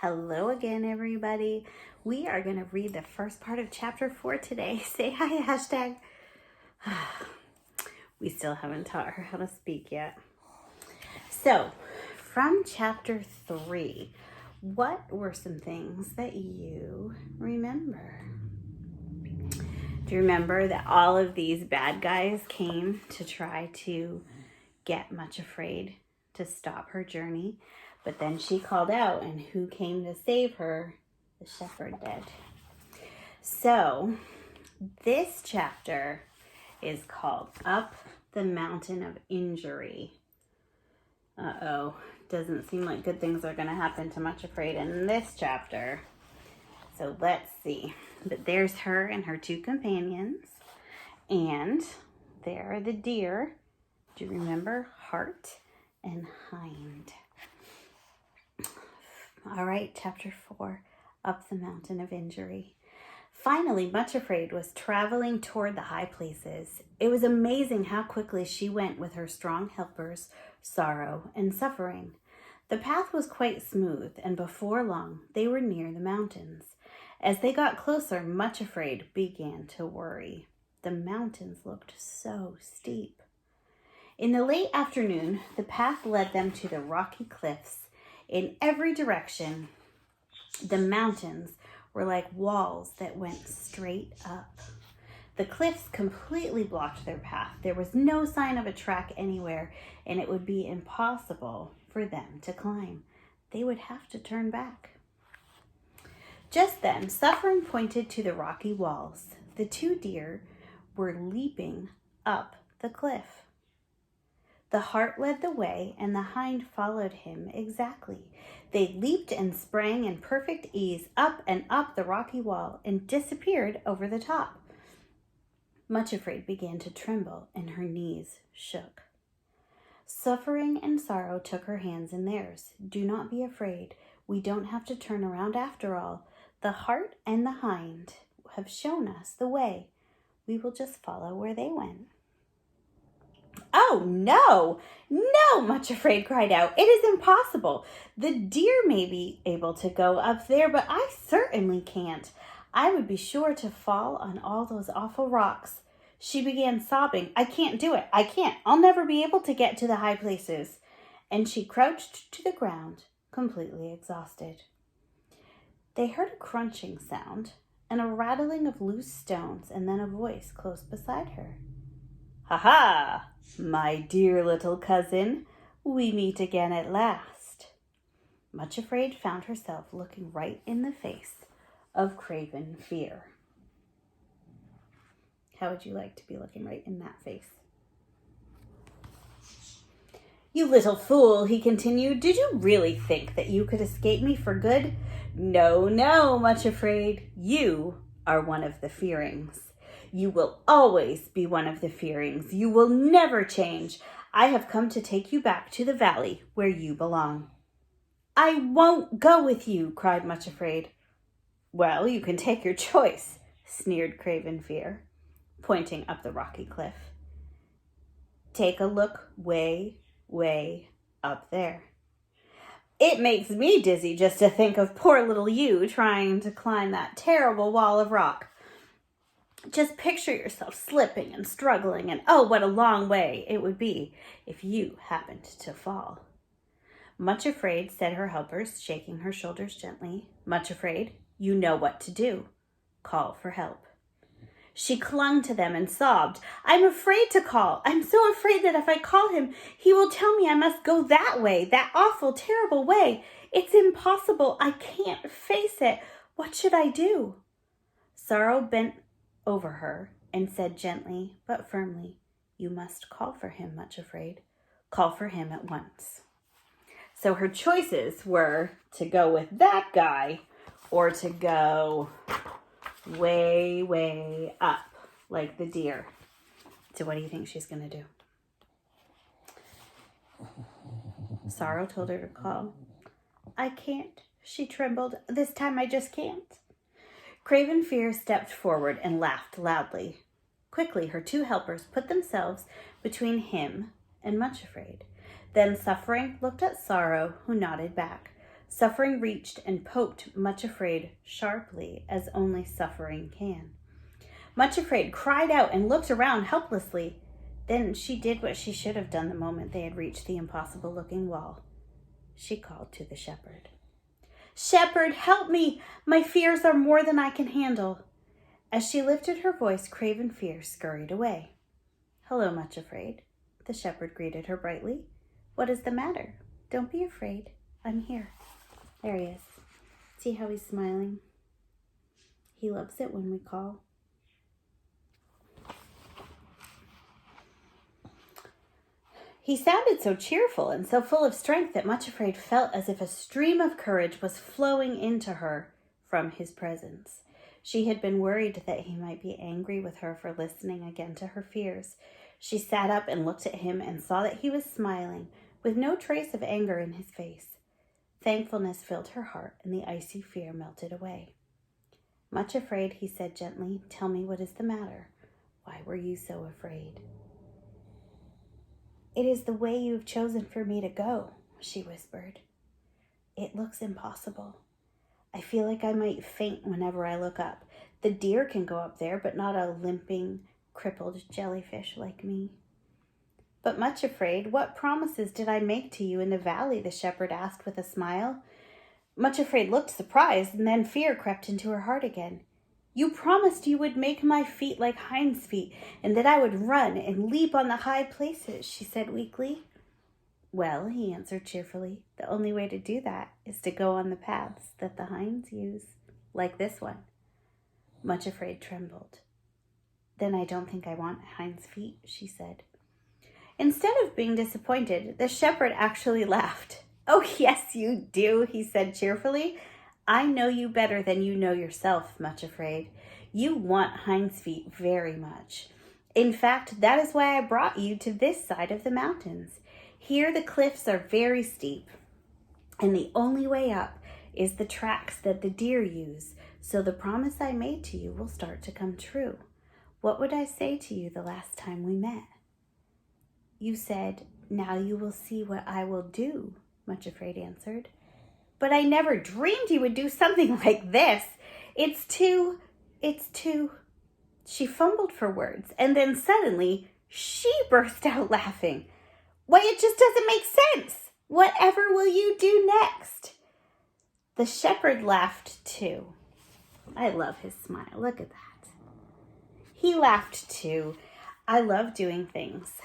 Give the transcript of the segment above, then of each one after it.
Hello again, everybody. We are going to read the first part of chapter 4 today. Say hi, hashtag. We still haven't taught her how to speak yet. So, from chapter 3, what were some things that you remember? Do you remember that all of these bad guys came to try to get Much Afraid to stop her journey? But then she called out, and who came to save her? The shepherd did. So, this chapter is called Up the Mountain of Injury. Doesn't seem like good things are going to happen to Much Afraid in this chapter. So, let's see. But there's her and her two companions. And there are the deer. Do you remember? Heart and Hind. All right, chapter 4, Up the Mountain of Injury. Finally, Much Afraid was traveling toward the high places. It was amazing how quickly she went with her strong helpers, Sorrow and Suffering. The path was quite smooth, and before long, they were near the mountains. As they got closer, Much Afraid began to worry. The mountains looked so steep. In the late afternoon, the path led them to the rocky cliffs. In every direction, the mountains were like walls that went straight up. The cliffs completely blocked their path. There was no sign of a track anywhere, and it would be impossible for them to climb. They would have to turn back. Just then, Suffering pointed to the rocky walls. The two deer were leaping up the cliff. The Heart led the way, and the Hind followed him exactly. They leaped and sprang in perfect ease up and up the rocky wall and disappeared over the top. Much Afraid began to tremble, and her knees shook. Suffering and Sorrow took her hands in theirs. "Do not be afraid. We don't have to turn around after all. The Heart and the Hind have shown us the way. We will just follow where they went." "Oh, no, no," Much Afraid cried out. "It is impossible. The deer may be able to go up there, but I certainly can't. I would be sure to fall on all those awful rocks." She began sobbing. "I can't do it. I can't. I'll never be able to get to the high places." And she crouched to the ground, completely exhausted. They heard a crunching sound and a rattling of loose stones, and then a voice close beside her. "Ha ha! My dear little cousin, we meet again at last." Much Afraid found herself looking right in the face of Craven Fear. How would you like to be looking right in that face? "You little fool," he continued. "Did you really think that you could escape me for good? No, no, Much Afraid. You are one of the Fearings. You will always be one of the Fearings. You will never change. I have come to take you back to the valley where you belong." "I won't go with you," cried Much Afraid. "Well, you can take your choice," sneered Craven Fear, pointing up the rocky cliff. "Take a look way, way up there. It makes me dizzy just to think of poor little you trying to climb that terrible wall of rock. Just picture yourself slipping and struggling, and oh, what a long way it would be if you happened to fall." "Much Afraid," said her helpers, shaking her shoulders gently. "Much Afraid, you know what to do. Call for help." She clung to them and sobbed. "I'm afraid to call. I'm so afraid that if I call him, he will tell me I must go that way, that awful, terrible way. It's impossible. I can't face it. What should I do?" Sorrow bent over her and said gently but firmly, "You must call for him, Much Afraid. Call for him at once." So her choices were to go with that guy or to go way, way up like the deer. So what do you think she's going to do? Sorrow told her to call. "I can't," she trembled. "This time I just can't." Craven Fear stepped forward and laughed loudly. Quickly, her two helpers put themselves between him and Much Afraid. Then Suffering looked at Sorrow, who nodded back. Suffering reached and poked Much Afraid sharply, as only suffering can. Much Afraid cried out and looked around helplessly. Then she did what she should have done the moment they had reached the impossible-looking wall. She called to the shepherd. "Shepherd, help me! My fears are more than I can handle." As she lifted her voice, Craven Fear scurried away. "Hello, Much Afraid." The shepherd greeted her brightly. "What is the matter? Don't be afraid. I'm here." There he is. See how he's smiling? He loves it when we call. He sounded so cheerful and so full of strength that Much Afraid felt as if a stream of courage was flowing into her from his presence. She had been worried that he might be angry with her for listening again to her fears. She sat up and looked at him and saw that he was smiling, with no trace of anger in his face. Thankfulness filled her heart, and the icy fear melted away. "Much Afraid," he said gently, "tell me what is the matter. Why were you so afraid?" "It is the way you have chosen for me to go," she whispered. "It looks impossible. I feel like I might faint whenever I look up. The deer can go up there, but not a limping, crippled jellyfish like me." "But Much Afraid, what promises did I make to you in the valley?" the shepherd asked with a smile. Much Afraid looked surprised, and then fear crept into her heart again. "You promised you would make my feet like Hinds' feet, and that I would run and leap on the high places," she said weakly. "Well," he answered cheerfully, "the only way to do that is to go on the paths that the hinds use, like this one." Much Afraid trembled. "Then I don't think I want hinds' feet," she said. Instead of being disappointed, the shepherd actually laughed. "Oh, yes, you do," he said cheerfully. "I know you better than you know yourself, Much Afraid. You want hinds' feet very much. In fact, that is why I brought you to this side of the mountains. Here the cliffs are very steep, and the only way up is the tracks that the deer use, so the promise I made to you will start to come true. What would I say to you the last time we met?" "You said, 'Now you will see what I will do,'" Much Afraid answered. "But I never dreamed you would do something like this. It's too... She fumbled for words, and then suddenly she burst out laughing. "Why, it just doesn't make sense. Whatever will you do next?" The shepherd laughed too. I love his smile. Look at that. He laughed too. "I love doing things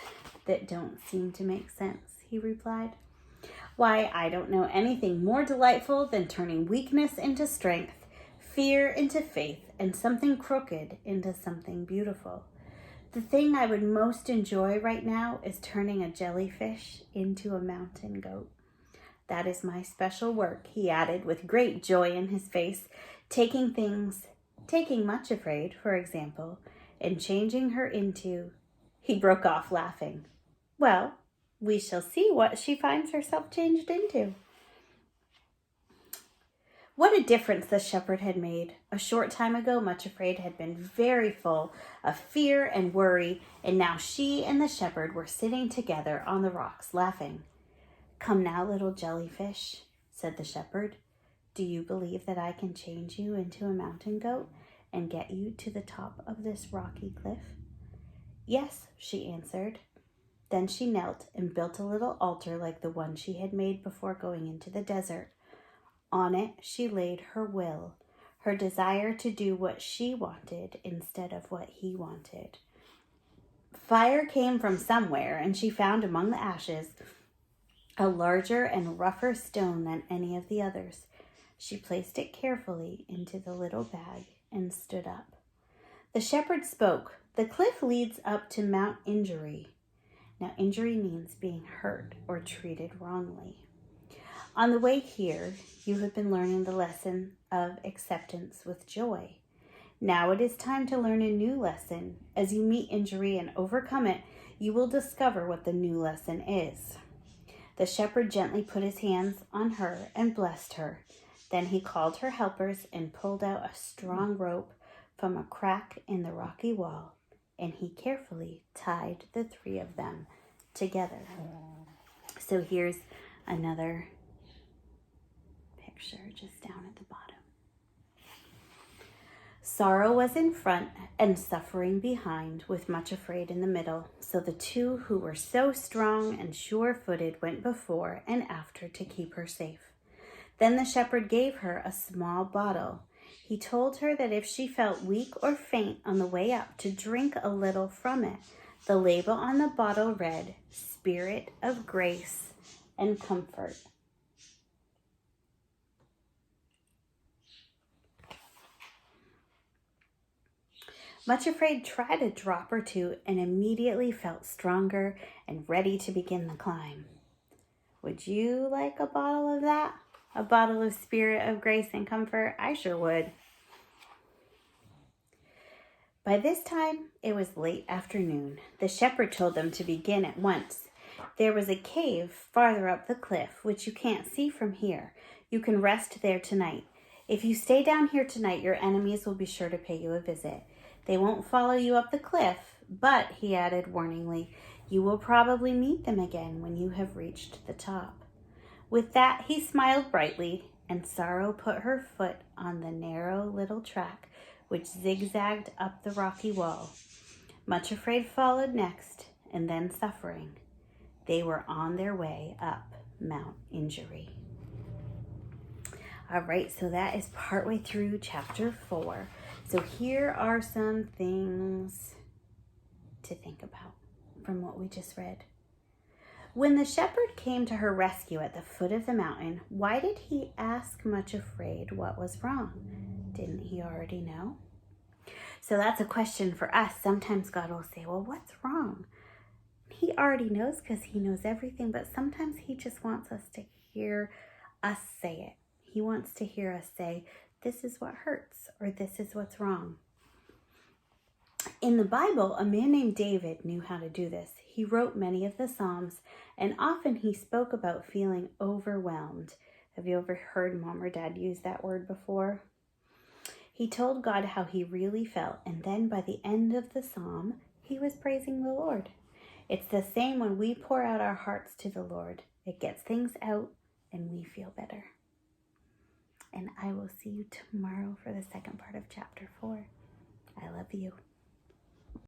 that don't seem to make sense," he replied. "Why, I don't know anything more delightful than turning weakness into strength, fear into faith, and something crooked into something beautiful. The thing I would most enjoy right now is turning a jellyfish into a mountain goat. That is my special work," he added with great joy in his face, taking Much Afraid, for example, and changing her into... He broke off laughing. "Well, we shall see what she finds herself changed into." What a difference the shepherd had made. A short time ago, Much Afraid had been very full of fear and worry, and now she and the shepherd were sitting together on the rocks, laughing. "Come now, little jellyfish," said the shepherd. "Do you believe that I can change you into a mountain goat and get you to the top of this rocky cliff?" "Yes," she answered. Then she knelt and built a little altar like the one she had made before going into the desert. On it, she laid her will, her desire to do what she wanted instead of what he wanted. Fire came from somewhere, and she found among the ashes a larger and rougher stone than any of the others. She placed it carefully into the little bag and stood up. The shepherd spoke. "The cliff leads up to Mount Injury." Now, injury means being hurt or treated wrongly. On the way here, you have been learning the lesson of acceptance with joy. Now it is time to learn a new lesson. As you meet injury and overcome it, you will discover what the new lesson is. The shepherd gently put his hands on her and blessed her. Then he called her helpers and pulled out a strong rope from a crack in the rocky wall, and he carefully tied the three of them together. So here's another picture just down at the bottom. Sorrow was in front and suffering behind, with Much Afraid in the middle. So the two who were so strong and sure-footed went before and after to keep her safe. Then the shepherd gave her a small bottle. He told her that if she felt weak or faint on the way up, to drink a little from it. The label on the bottle read, Spirit of Grace and Comfort. Much Afraid tried a drop or two and immediately felt stronger and ready to begin the climb. Would you like a bottle of that? A bottle of Spirit of Grace and Comfort? I sure would. By this time, it was late afternoon. The shepherd told them to begin at once. There was a cave farther up the cliff, which you can't see from here. You can rest there tonight. If you stay down here tonight, your enemies will be sure to pay you a visit. They won't follow you up the cliff, but, he added warningly, you will probably meet them again when you have reached the top. With that, he smiled brightly, and Sorrow put her foot on the narrow little track which zigzagged up the rocky wall. Much Afraid followed next, and then Suffering. They were on their way up Mount Injury. All right, so that is partway through chapter 4. So here are some things to think about from what we just read. When the shepherd came to her rescue at the foot of the mountain, why did he ask Much Afraid what was wrong? Didn't he already know? So that's a question for us. Sometimes God will say, well, what's wrong? He already knows because he knows everything, but sometimes he just wants us to hear us say it. He wants to hear us say, this is what hurts, or this is what's wrong. In the Bible, a man named David knew how to do this. He wrote many of the Psalms, and often he spoke about feeling overwhelmed. Have you ever heard Mom or Dad use that word before? He told God how he really felt, and then by the end of the Psalm, he was praising the Lord. It's the same when we pour out our hearts to the Lord. It gets things out, and we feel better. And I will see you tomorrow for the second part of chapter 4. I love you.